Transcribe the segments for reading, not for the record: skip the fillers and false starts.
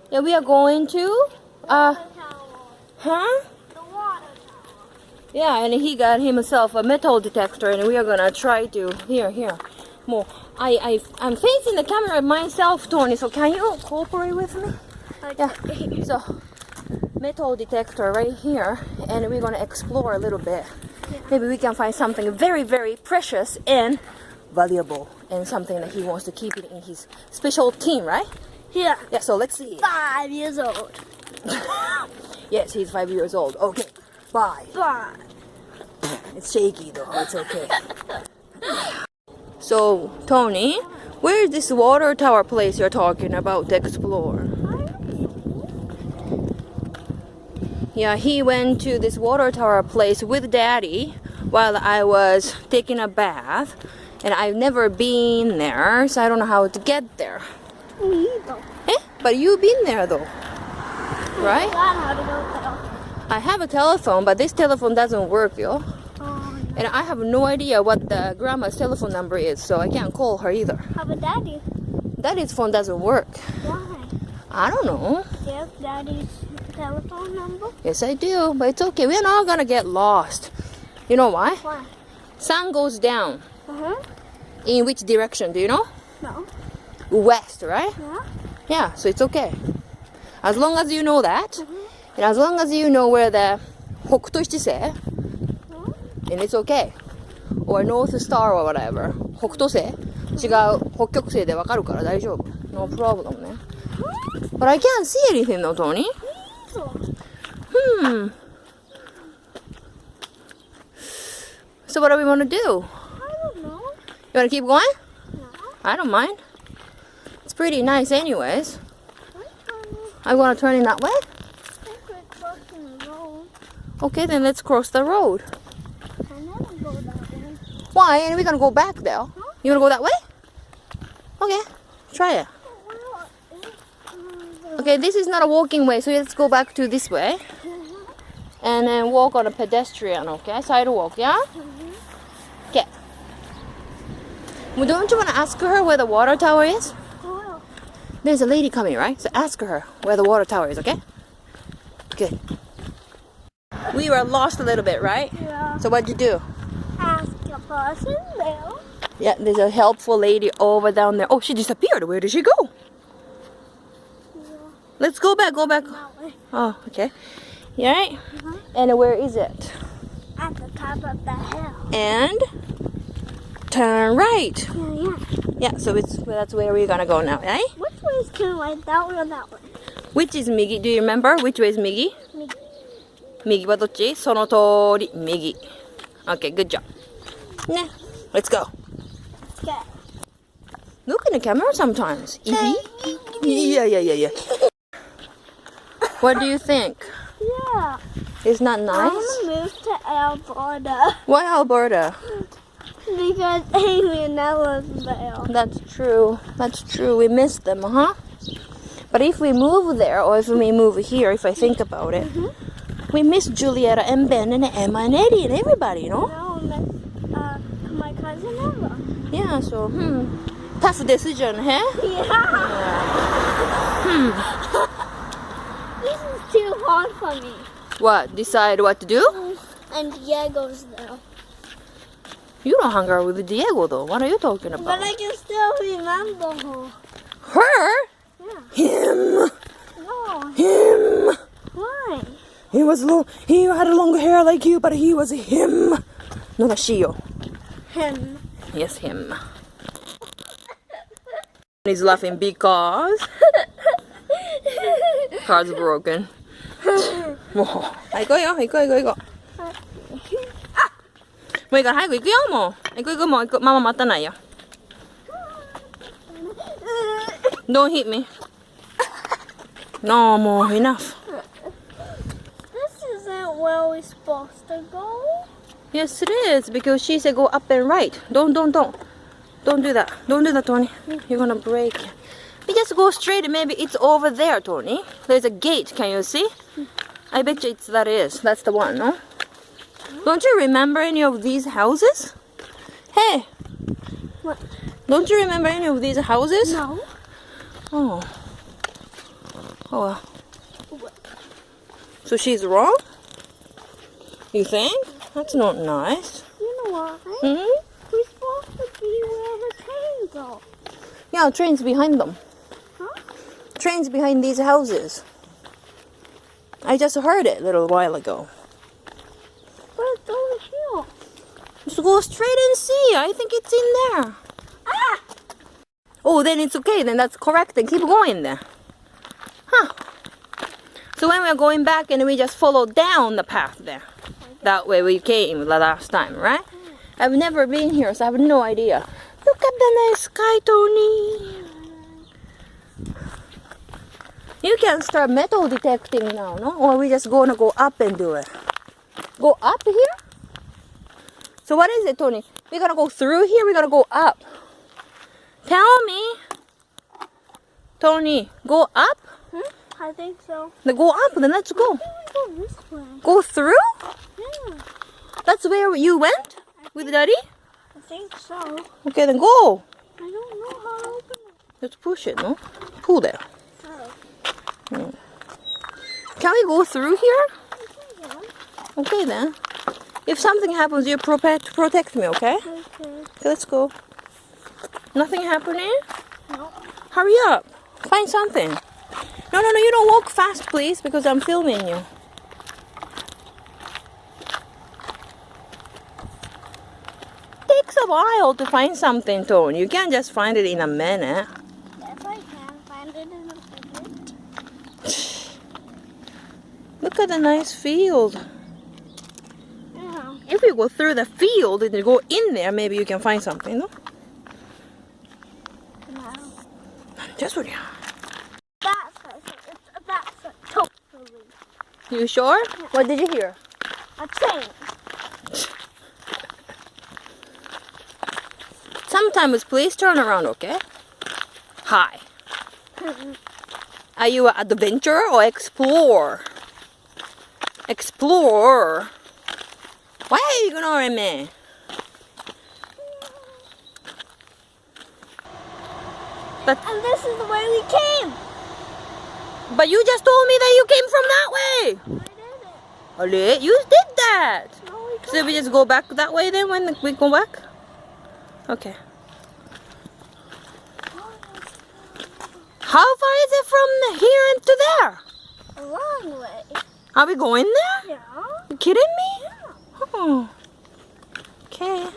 Yeah, we are going to, huh? The water tower. Yeah, and he got himself a metal detector, and we are gonna try to, here. More. I'm facing the camera myself, Tony, so can you cooperate with me? Okay. Yeah, so, metal detector right here, and we're gonna explore a little bit. Yeah. Maybe we can find something very, very precious and valuable, and something that he wants to keep it in his special team, right? Yeah. Yeah, so let's see. 5 years old. Yes, he's 5 years old. Okay, 5. 5. It's shaky though, it's okay. So, Tony, where is this water tower place you're talking about to explore? Yeah, he went to this water tower place with Daddy while I was taking a bath. And I've never been there, so I don't know how to get there. Me either. Eh? But you've been there though, right? How to go there. I have a telephone, but this telephone doesn't work, yo. Oh, no. And I have no idea what the grandma's telephone number is, so I can't call her either. How about Daddy? Daddy's phone doesn't work. Why? I don't know. Do you have Daddy's telephone number? Yes, I do, but it's okay. We're not gonna get lost. You know why? Why? Sun goes down. Uh-huh. In which direction, do you know? No. West, right? Yeah? Yeah, so it's okay. As long as you know that, Mm-hmm. and as long as you know where the 北斗七星, Hmm? and it's okay. Or North Star or whatever. 北斗星? 違う北極星でわかるから大丈夫. No problem ね. But I can't see anything though, Tony. So what do we want to do? I don't know. You want to keep going? No. I don't mind. It's pretty nice anyways. I want to turn in that way? I could cross the road. Okay, then let's cross the road. I never go that way. Why? And we're going to go back there. You want to go that way? Okay, try it. Okay, this is not a walking way, so let's go back to this way. And then walk on a pedestrian, okay? Sidewalk, yeah? Okay. Well, don't you want to ask her where the water tower is? Oh, There's a lady coming, right? So ask her where the water tower is, okay? Good. We were lost a little bit, right? yeah. So what'd you do? Ask a person there. Yeah, there's a helpful lady over down there. Oh, she disappeared. Where did she go? Let's go back, That way. Oh, okay. You alright? And where is it? At the top of the hill. And turn right. Yeah. Yeah, so that's where we're gonna go now, right? Which way is turn right? That way or that way? Which is Migi? Do you remember? Which way is Migi? Me. 右はどっち? その通り、右. Okay, good job. Nah, let's go. Okay. Look in the camera sometimes. Yeah. What do you think? Yeah. Isn't that I nice? want to move to Alberta Why Alberta? because Amy and Ella's there. That's true. That's true. We miss them, huh? But if we move there, or if we move here, if I think about it, we miss Julieta and Ben and Emma and Eddie and everybody, you know? No, miss my cousin Ella. Yeah, so, tough decision, huh? Yeah. This is too hard for me. What? Decide what to do? And Diego's there. You don't hang out with Diego, though. What are you talking about? But I can still remember her. Her? Yeah. Him. No. Him. Why? He had longer hair like you, but he was him. Not a she. Him. Yes, him. He's laughing because car's broken. もう、はい、行こうよ、行こう。もういいから早く行くよ、もう。行く、もう行く。ママ待たないよ。Don't hit me. No, もう enough. This isn't where we're supposed to go. Yes, it is, because she said go up and right. Don't do that. Don't do that, Tony. You're gonna break. We just go straight and maybe it's over there, Tony. There's a gate, can you see? I bet you that's the one, no? Don't you remember any of these houses? Hey! What? Don't you remember any of these houses? No. Oh. Oh. So she's wrong? You think? That's not nice. You know what? Hmm? We're supposed to be where the trains are. Yeah, train's behind them. Huh? Train's behind these houses. I just heard it a little while ago. But it's over here. Just go straight and see. I think it's in there. Ah! Oh, then it's okay. Then that's correct. Then keep going then. Huh. So when we're going back and we just follow down the path there. That way we came the last time, right? I've never been here, so I have no idea. Look at the nice sky, Tony. You can start metal detecting now, no? Or we just gonna go up and do it? Go up here? So what is it, Tony? We're gonna go through here, we're gonna go up. Tell me. Tony, go up? I think so. Then go up, then let's go. I think we go this way. Go through? Yeah, That's where you went? With Daddy? I think so. Okay, then go. I don't know how to open it. Let's push it, no? Pull there. Oh. Can we go through here? Yeah. Okay then. If something happens, you protect me, okay? Okay. Okay, let's go. Nothing happening? No. Hurry up. Find something. No, you don't walk fast, please, because I'm filming you. Takes a while to find something, Tony. You can't just find it in a minute. Yes, I can find it in a minute. Look at the nice field. Yeah. If you go through the field and you go in there, maybe you can find something, no? No. Just for you. That's a totally. You sure? What did you hear? A train. Sometimes please turn around, okay? Hi. Are you an adventurer or explorer? Explorer. Why are you ignoring me? And this is the way we came. But you just told me that you came from that way. I did it. Ali, you did that. No, we So we just go back that way then when we go back? Okay. How far is it from here and to there? a long way. Are we going there? Yeah. You kidding me? Oh. Okay.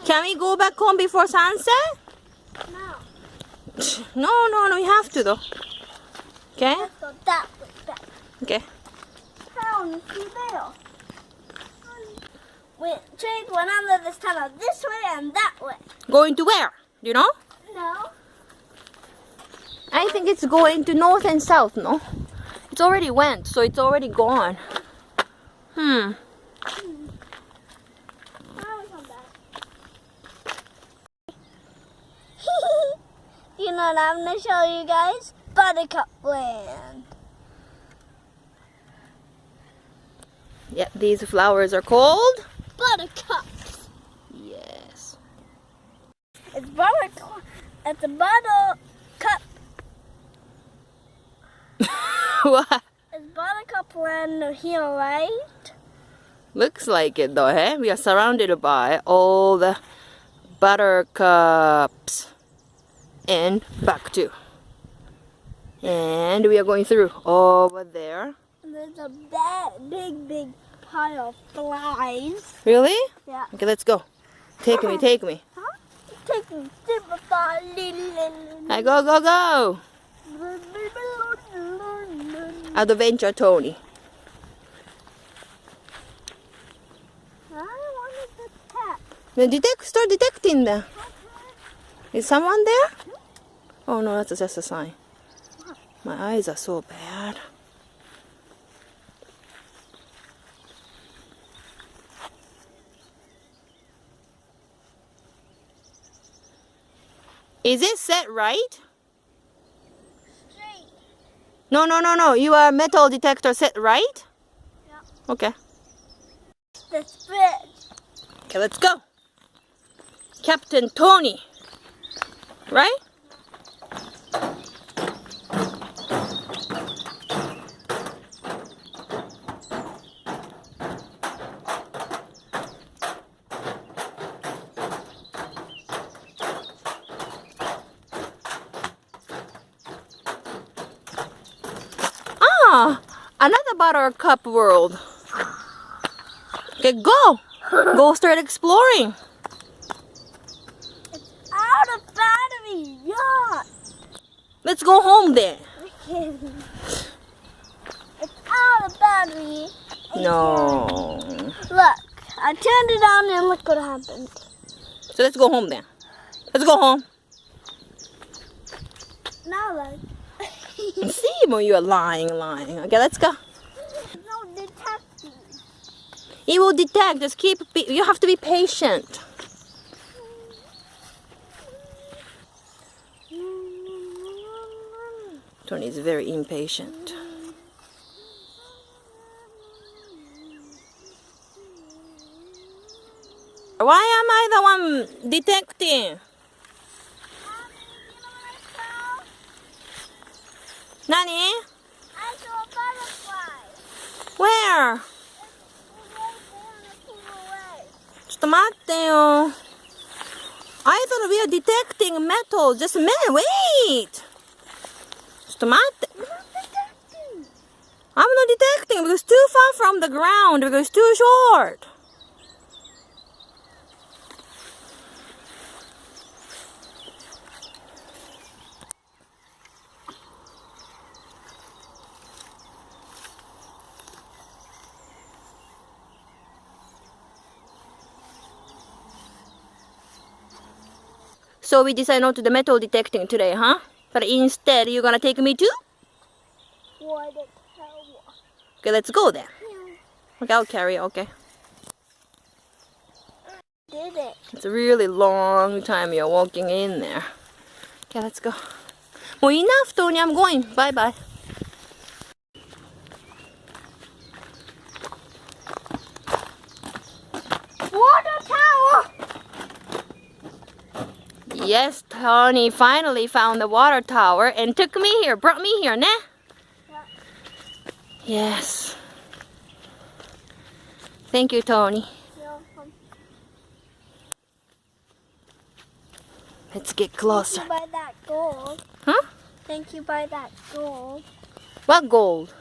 Can we go back home before sunset? No. No, we have to though. Okay? Let's go that way back. Okay. Down, see there. Trains went under this tunnel this way and that way. Going to where? Do you know? No. I think it's going to north and south, no? It's already went, so it's already gone. Now we come back. You know what I'm going to show you guys? Buttercup land. Yeah, these flowers are called? Buttercups. Yes. It's buttercup. It's a buttercup. What? It's buttercup land here, right? Looks like it though, eh? We are surrounded by all the buttercups. And back too. And we are going through over there. And there's a big pile of flies. Really? Yeah. Okay, let's go. Take me. Huh? Take me. I go. Adventure Tony. I wanted to tap. Then start detecting there. Is someone there? Oh no, that's just a sign. My eyes are so bad. Is it set right? Straight. No. You are metal detector set right? Yeah. Okay. This bridge. Okay, let's go. Captain Tony. Right? Ah, another buttercup world. Okay, go. Go start exploring. It's out of battery. Yeah. Let's go home then. It's out of battery. No. Look, I turned it on and look what happened. So let's go home then. Let's go home. Now look. See, when you are lying. Okay, let's go. No detecting. It will detect. Just you have to be patient. Tony is very impatient. Why am I the one detecting? Nani? I saw a butterfly. Where? It was right there and it flew away. ちょっと待ってよ。I thought we are detecting metal. Just a minute. Wait. ちょっと待って。You're not detecting. I'm not detecting because it's too far from the ground because it's too short. So we decided not to do metal detecting today, huh? But instead, you're gonna take me to? What a hell. Okay, let's go then. Okay, I'll carry it, okay. Did it. It's a really long time you're walking in there. Okay, let's go. Well, enough, Tony. I'm going. Bye-bye. Water tower. Yes, Tony finally found the water tower and took me here, brought me here, nah? Yeah. Yes. Thank you, Tony. You're welcome. Let's get Thank closer. you by that gold. Huh? Thank you by that gold. What gold?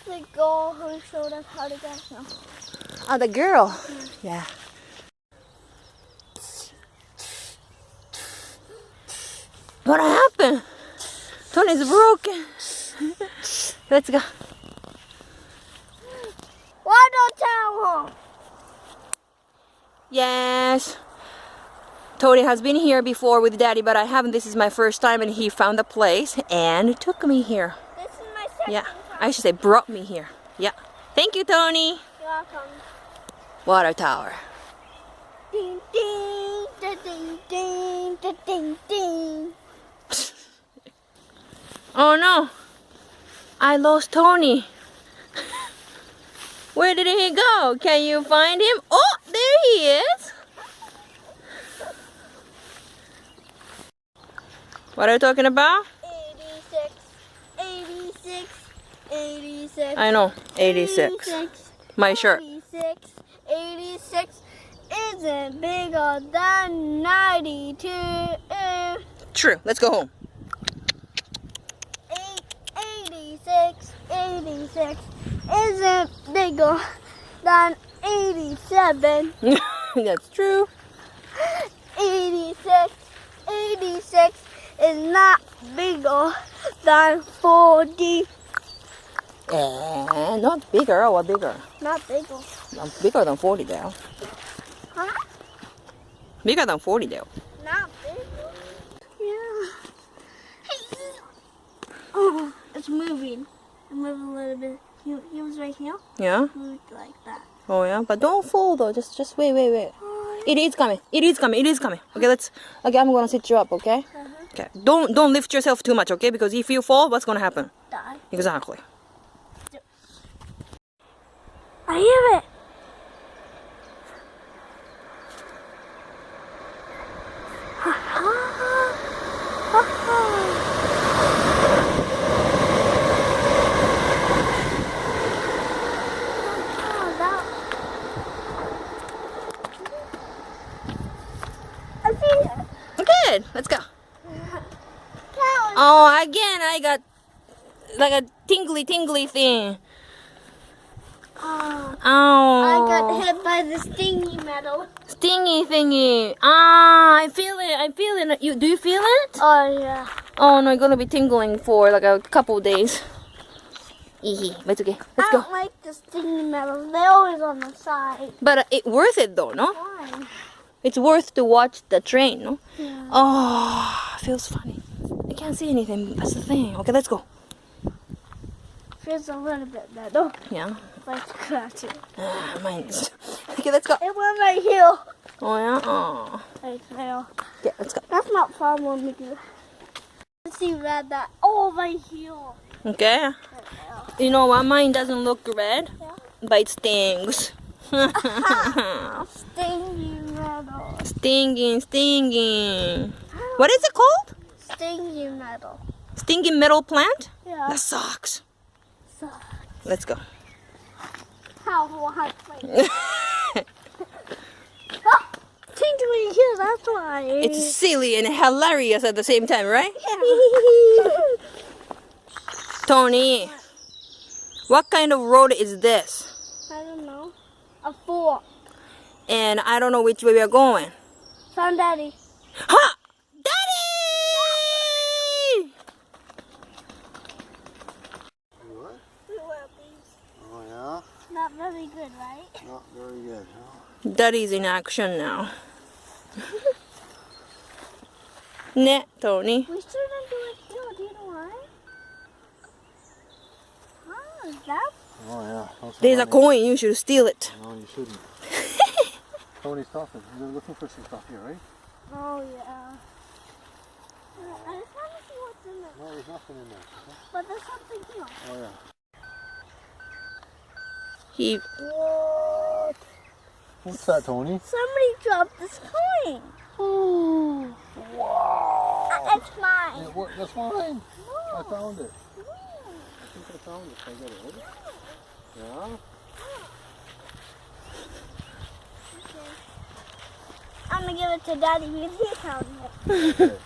The girl who showed us how to get him. Oh, the girl. Yeah. What happened? Tony's broken. Let's go. Water tower. Yes. Tony has been here before with Daddy, but I haven't. This is my first time, and he found the place and took me here. This is my second Yeah, time. I should say brought me here. Yeah. Thank you, Tony. You're welcome. Water tower. Ding ding da ding ding da ding ding. Oh no, I lost Tony. Where did he go? Can you find him? Oh, there he is. What are you talking about? 86, 86, 86. I know, 86. My shirt. 86, 86 isn't bigger than 92. True, let's go home. 86, 86 isn't bigger than 87. That's true. 86, 86 is not bigger than 40. Not bigger or bigger? Not bigger. Not bigger than 40 though. Huh? Bigger than 40 though. Not bigger. Yeah. Hey. Oh, it's moving. It moved a little bit. He was right here. Yeah? Moved like that. Oh yeah, but don't fall though. Just wait. It is coming. Okay, I'm gonna sit you up, okay? Okay. Don't lift yourself too much, okay? Because if you fall, what's gonna happen? Die. Exactly. I hear it. I see it. Good. Let's go. Oh, again, I got like a tingly thing. Oh. Ow. I got hit by the stingy metal. Stingy thingy. Ah, I feel it. Do you feel it? Oh, yeah. Oh no, you're gonna be tingling for like a couple of days. But it's okay. Let's I go. don't like the stingy metal. They're always on the side. But it's worth it though, no? Why? It's worth to watch the train, no? Yeah. Oh, feels funny. I can't see anything. That's the thing. Okay, let's go. Feels a little bit metal. Yeah. Like scratch it. Mine's. Okay, let's go. It went right here. Oh yeah. Oh. Right there. Yeah, let's go. That's not fun me to. Let's see red that. Oh, right here. Okay. Right You know what? Mine doesn't look red, there. but it stings. Stingy metal. Stinging. What is it called? Stingy metal. Stinging metal plant? Yeah. That sucks. So, Let's go. how hard play. Oh, tingling here, that's why. It's silly and hilarious at the same time, right? Tony, what kind of road is this? I don't know. A fork. And I don't know which way we are going. Found Daddy. Ha! Daddy! What? We wear these. Oh yeah? Not very good, right? Not very good, huh? Daddy's in action now. Ne, Tony. We shouldn't do it here. Do you know why? How is that? Oh yeah. That's There's a funny. coin, you should steal it. No, you shouldn't. Tony's talking. You're looking for some stuff here, right? Oh, yeah. I just want to see what's in there. No, there's nothing in there. But there's something here. Oh yeah. He What? What's that, Tony? Somebody dropped this coin. Ooh. Wow. It's mine. That's mine. No. I found it. No. I think I found it. I got it, right? Yeah? Okay. I'm gonna give it to Daddy because he found it. Okay.